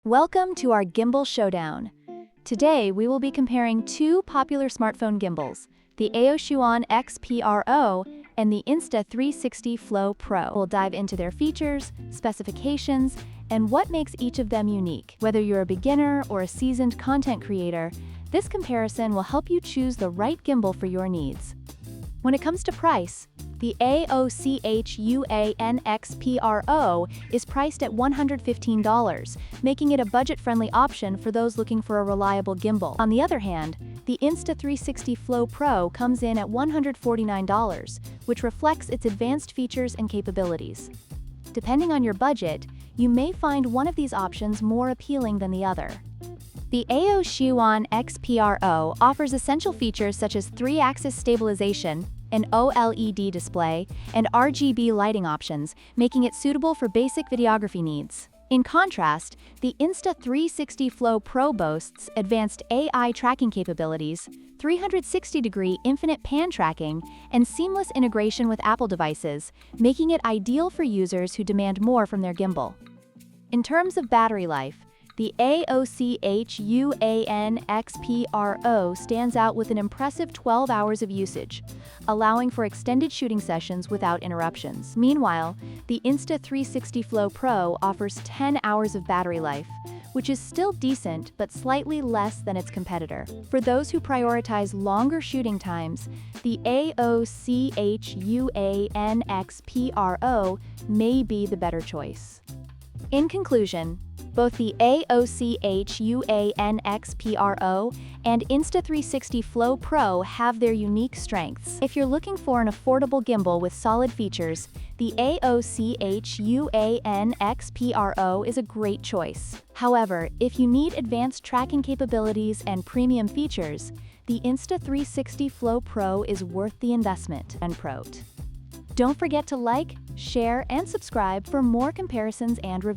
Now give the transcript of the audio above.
Welcome to our Gimbal Showdown. Today, we will be comparing two popular smartphone gimbals, the AOCHUAN XPRO and the Insta360 Flow Pro. We'll dive into their features, specifications, and what makes each of them unique. Whether you're a beginner or a seasoned content creator, this comparison will help you choose the right gimbal for your needs. When it comes to price, the AOCHUAN XPRO is priced at $115, making it a budget-friendly option for those looking for a reliable gimbal. On the other hand, the Insta360 Flow Pro comes in at $149, which reflects its advanced features and capabilities. Depending on your budget, you may find one of these options more appealing than the other. The AOCHUAN XPRO offers essential features such as 3-axis stabilization, an OLED display, and RGB lighting options, making it suitable for basic videography needs. In contrast, the Insta360 Flow Pro boasts advanced AI tracking capabilities, 360-degree infinite pan tracking, and seamless integration with Apple devices, making it ideal for users who demand more from their gimbal. In terms of battery life, the AOCHUAN XPRO stands out with an impressive 12 hours of usage, allowing for extended shooting sessions without interruptions. Meanwhile, the Insta360 Flow Pro offers 10 hours of battery life, which is still decent but slightly less than its competitor. For those who prioritize longer shooting times, the AOCHUAN XPRO may be the better choice. In conclusion, both the AOCHUAN XPRO and Insta360 Flow Pro have their unique strengths. If you're looking for an affordable gimbal with solid features, the AOCHUAN XPRO is a great choice. However, if you need advanced tracking capabilities and premium features, the Insta360 Flow Pro is worth the investment. Don't forget to like, share, and subscribe for more comparisons and reviews.